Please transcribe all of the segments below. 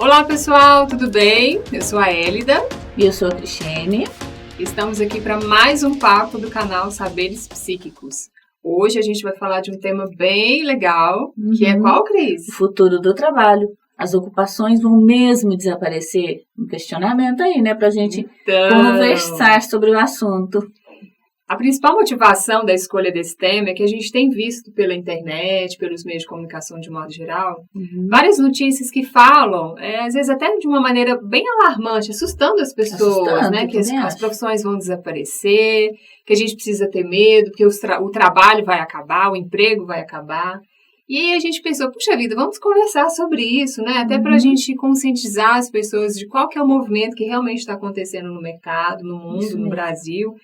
Olá pessoal, tudo bem? Eu sou a Hélida. E eu sou a Cristiane. Estamos aqui para mais um papo do canal Saberes Psíquicos. Hoje a gente vai falar de um tema bem legal, que é qual, Cris? O futuro do trabalho. As ocupações vão mesmo desaparecer? Um questionamento aí, né? Pra gente conversar sobre o assunto. A principal motivação da escolha desse tema é que a gente tem visto pela internet, pelos meios de comunicação de modo geral, várias notícias que falam, às vezes até de uma maneira bem alarmante, assustando as pessoas, né? Que as profissões vão desaparecer, que a gente precisa ter medo, que o trabalho vai acabar, o emprego vai acabar. E aí a gente pensou, puxa vida, vamos conversar sobre isso, né? Até para a gente conscientizar as pessoas de qual que é o movimento que realmente está acontecendo no mercado, no mundo, no Brasil.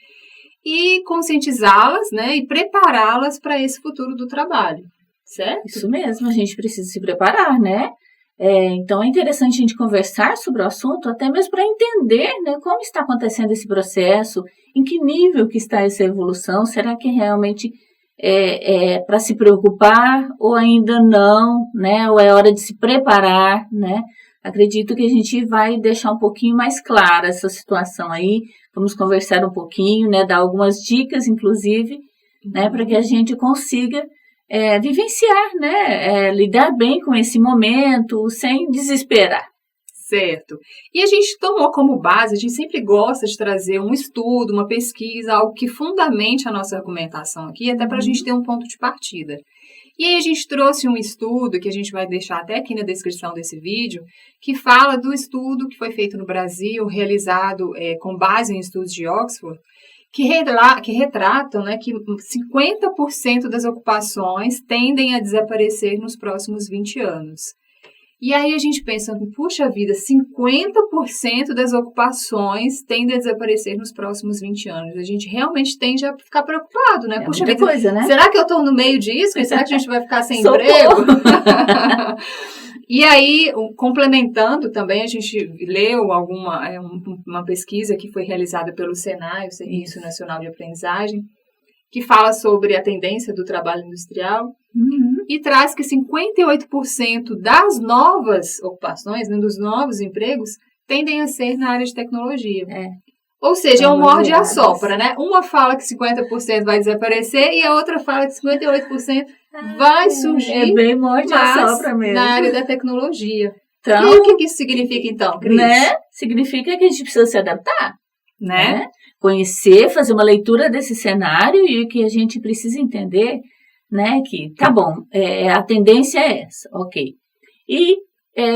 E conscientizá-las, né, e prepará-las para esse futuro do trabalho, certo? Isso mesmo, a gente precisa se preparar, né? Então é interessante a gente conversar sobre o assunto, até mesmo para entender, né, como está acontecendo esse processo, em que nível que está essa evolução, será que realmente é para se preocupar ou ainda não, né? Ou é hora de se preparar, né? Acredito que a gente vai deixar um pouquinho mais clara essa situação aí. Vamos conversar um pouquinho, né? Dar algumas dicas, inclusive, né? Para que a gente consiga vivenciar, né? Lidar bem com esse momento, sem desesperar. Certo. E a gente tomou como base, a gente sempre gosta de trazer um estudo, uma pesquisa, algo que fundamente a nossa argumentação aqui, até para a gente ter um ponto de partida. E aí a gente trouxe um estudo, que a gente vai deixar até aqui na descrição desse vídeo, que fala do estudo que foi feito no Brasil, realizado com base em estudos de Oxford, que retratam, né, que 50% das ocupações tendem a desaparecer nos próximos 20 anos. E aí a gente pensa, puxa vida, 50% das ocupações tendem a desaparecer nos próximos 20 anos. A gente realmente tende a ficar preocupado, né? Puxa vida, coisa, né? Será que eu estou no meio disso? Será que a gente vai ficar sem emprego? E aí, complementando também, a gente leu uma pesquisa que foi realizada pelo SENAI, o Serviço Nacional de Aprendizagem, que fala sobre a tendência do trabalho industrial. E traz que 58% das novas ocupações, né, dos novos empregos, tendem a ser na área de tecnologia. Ou seja, é um morde e assopra, né? Uma fala que 50% vai desaparecer e a outra fala que 58% vai surgir bem morde e assopra mesmo. Na área da tecnologia. Então, e o que isso significa, então, Cris? Né? Significa que a gente precisa se adaptar, né? Conhecer, fazer uma leitura desse cenário e o que a gente precisa entender, né, que tá bom, a tendência é essa, ok. E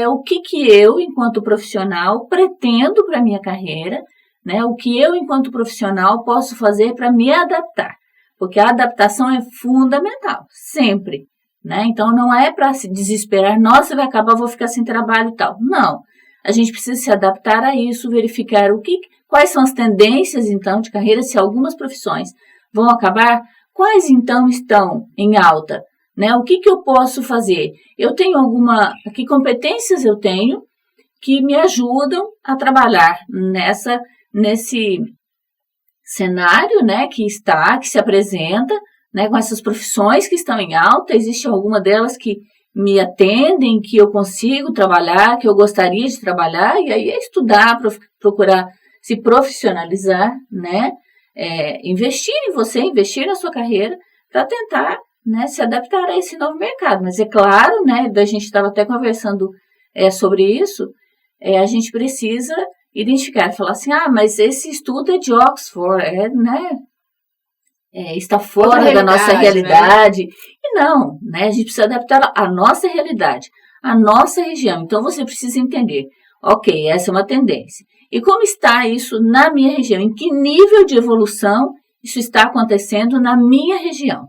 o que eu, enquanto profissional, pretendo para a minha carreira, né, o que eu, enquanto profissional, posso fazer para me adaptar, porque a adaptação é fundamental, sempre, né, então não é para se desesperar, nossa, vai acabar, vou ficar sem trabalho e tal, não, a gente precisa se adaptar a isso, verificar quais são as tendências, então, de carreira, se algumas profissões vão acabar. Quais, então, estão em alta? Né? O que eu posso fazer? Eu tenho que competências eu tenho que me ajudam a trabalhar nesse cenário, né, que se apresenta, né, com essas profissões que estão em alta. Existe alguma delas que me atendem, que eu consigo trabalhar, que eu gostaria de trabalhar, e aí é estudar, procurar se profissionalizar, né? Investir em você, investir na sua carreira para tentar, né, se adaptar a esse novo mercado. Mas é claro, né, a gente estava até conversando sobre isso, a gente precisa identificar, falar assim, mas esse estudo é de Oxford, né, está fora da nossa realidade. Né? E não, né, a gente precisa adaptar a nossa realidade, a nossa região. Então você precisa entender, ok, essa é uma tendência. E como está isso na minha região? Em que nível de evolução isso está acontecendo na minha região?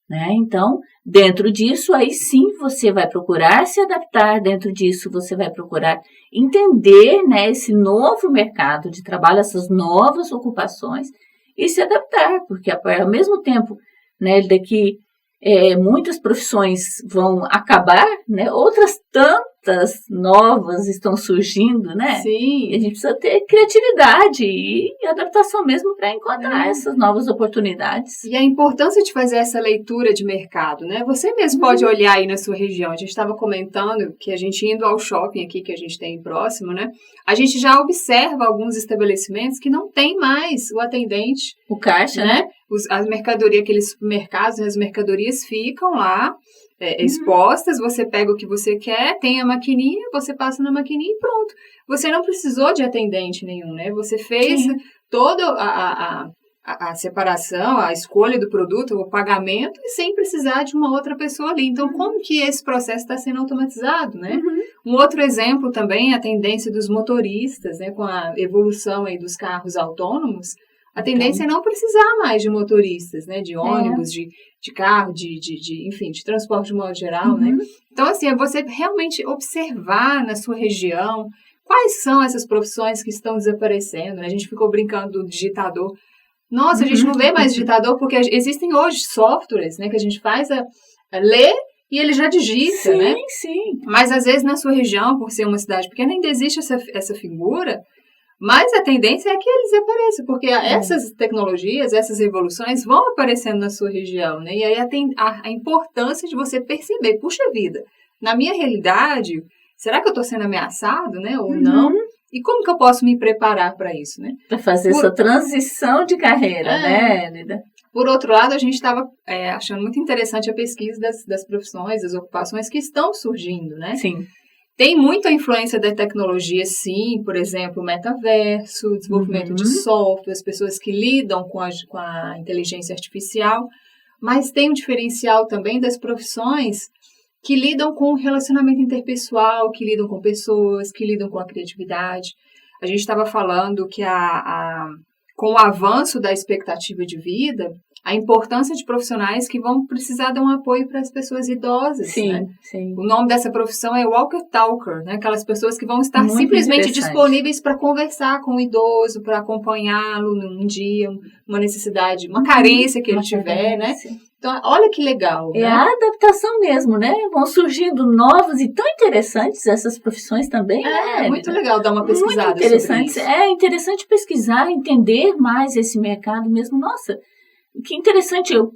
Né? Então, dentro disso, aí sim você vai procurar se adaptar, dentro disso você vai procurar entender, né, esse novo mercado de trabalho, essas novas ocupações e se adaptar, porque ao mesmo tempo, né, daqui muitas profissões vão acabar, né? Outras tantas novas estão surgindo, né? Sim. E a gente precisa ter criatividade e adaptação mesmo para encontrar essas novas oportunidades. E a importância de fazer essa leitura de mercado, né? Você mesmo pode olhar aí na sua região. A gente estava comentando que a gente indo ao shopping aqui que a gente tem próximo, né? A gente já observa alguns estabelecimentos que não tem mais o atendente. O caixa, né? As mercadorias, aqueles supermercados, as mercadorias ficam lá expostas, você pega o que você quer, tem a maquininha, você passa na maquininha e pronto. Você não precisou de atendente nenhum, né? Você fez toda a separação, a escolha do produto, o pagamento, sem precisar de uma outra pessoa ali. Então, como que esse processo está sendo automatizado, né? Um outro exemplo também é a tendência dos motoristas, né? Com a evolução aí dos carros autônomos, a tendência é não precisar mais de motoristas, né? De ônibus, de carro, enfim, de transporte de modo geral, né? Então, assim, é você realmente observar na sua região quais são essas profissões que estão desaparecendo, né? A gente ficou brincando do digitador. Nossa, a gente não vê mais digitador porque existem hoje softwares, né? Que a gente faz ler e ele já digita, né? Sim. Mas, às vezes, na sua região, por ser uma cidade pequena, ainda existe essa figura. Mas a tendência é que eles apareçam, porque essas tecnologias, essas evoluções vão aparecendo na sua região, né? E aí a importância de você perceber, puxa vida, na minha realidade, será que eu estou sendo ameaçado, né? Ou não? E como que eu posso me preparar para isso, né? Para fazer essa transição de carreira, né, Lida? Por outro lado, a gente estava achando muito interessante a pesquisa das profissões, das ocupações que estão surgindo, né? Sim. Tem muita influência da tecnologia, sim, por exemplo, o metaverso, desenvolvimento de software, as pessoas que lidam com a inteligência artificial, mas tem um diferencial também das profissões que lidam com o relacionamento interpessoal, que lidam com pessoas, que lidam com a criatividade. A gente estava falando que com o avanço da expectativa de vida, a importância de profissionais que vão precisar dar um apoio para as pessoas idosas, né? Sim. O nome dessa profissão é Walker Talker, né? Aquelas pessoas que vão estar simplesmente disponíveis para conversar com o idoso, para acompanhá-lo num dia, uma necessidade, uma carência que ele tiver, né? Então, olha que legal, né? É a adaptação mesmo, né? Vão surgindo novas e tão interessantes essas profissões também, né? É muito legal dar uma pesquisada muito interessante. sobre isso. É interessante pesquisar, entender mais esse mercado mesmo. Nossa, que interessante, eu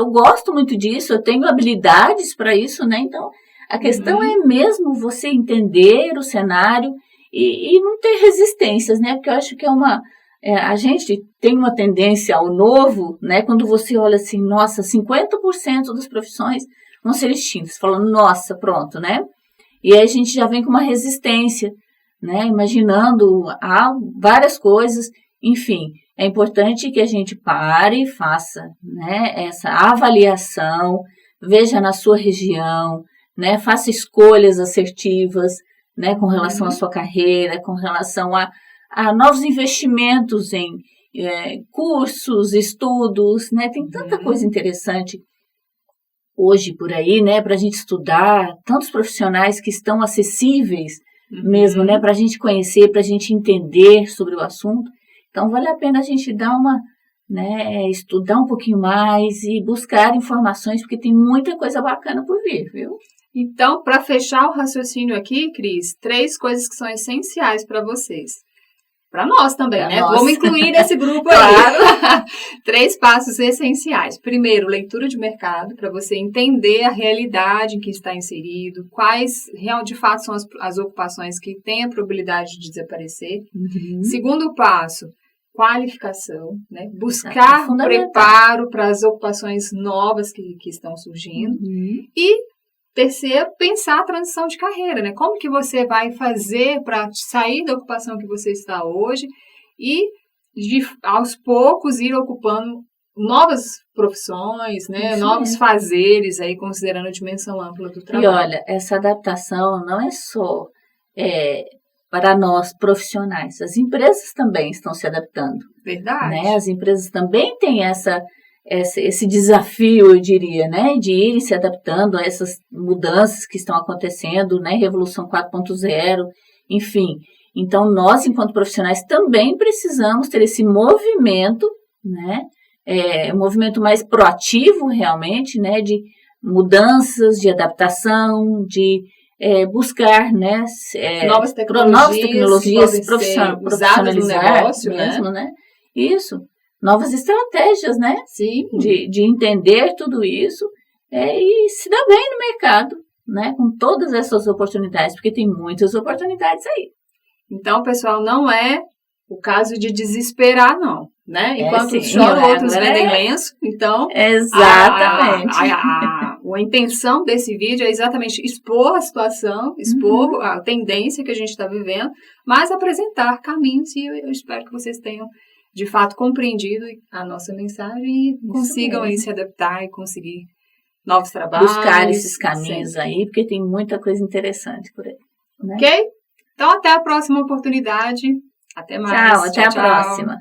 gosto muito disso, eu tenho habilidades para isso, né? Então, a questão é mesmo você entender o cenário e não ter resistências, né? Porque eu acho que a gente tem uma tendência ao novo, né? Quando você olha assim, nossa, 50% das profissões vão ser extintas, falando, nossa, pronto, né? E aí a gente já vem com uma resistência, né? Imaginando várias coisas, enfim. É importante que a gente pare e faça, né, essa avaliação, veja na sua região, né, faça escolhas assertivas, né, com relação à sua carreira, com relação a novos investimentos em cursos, estudos, né, tem tanta coisa interessante hoje por aí, né, para a gente estudar, tantos profissionais que estão acessíveis mesmo, né, para a gente conhecer, para a gente entender sobre o assunto. Então, vale a pena a gente estudar um pouquinho mais e buscar informações, porque tem muita coisa bacana por vir, viu? Então, para fechar o raciocínio aqui, Cris, 3 coisas que são essenciais para vocês. Para nós também, né? Vamos incluir nesse grupo aí. Claro. 3 passos essenciais. Primeiro, leitura de mercado, para você entender a realidade em que está inserido, quais, de fato, são as ocupações que têm a probabilidade de desaparecer. Segundo passo, qualificação, né? Buscar preparo para as ocupações novas que estão surgindo. E terceiro, pensar a transição de carreira, né? Como que você vai fazer para sair da ocupação que você está hoje e, aos poucos, ir ocupando novas profissões, né? Novos fazeres, aí, considerando a dimensão ampla do trabalho. E olha, essa adaptação não é só para nós profissionais, as empresas também estão se adaptando. Verdade. Né? As empresas também têm esse desafio, eu diria, né, de irem se adaptando a essas mudanças que estão acontecendo, né, Revolução 4.0, enfim. Então, nós, enquanto profissionais, também precisamos ter esse movimento, né, um movimento mais proativo realmente, né, de mudanças, de adaptação, de buscar, né, novas tecnologias profissionalizar negócio, mesmo, né? Isso, novas estratégias, né? Sim. De entender tudo isso e se dar bem no mercado, né? Com todas essas oportunidades, porque tem muitas oportunidades aí. Então, pessoal, não é o caso de desesperar, não, né? Enquanto uns choram, outros vendem lenço. Então, exatamente. A intenção desse vídeo é exatamente expor a situação, expor a tendência que a gente está vivendo, mas apresentar caminhos, e eu espero que vocês tenham, de fato, compreendido a nossa mensagem e consigam aí se adaptar e conseguir novos trabalhos. Buscar esses caminhos aí, porque tem muita coisa interessante por aí. Né? Ok? Então, até a próxima oportunidade. Até mais. Tchau, até a próxima.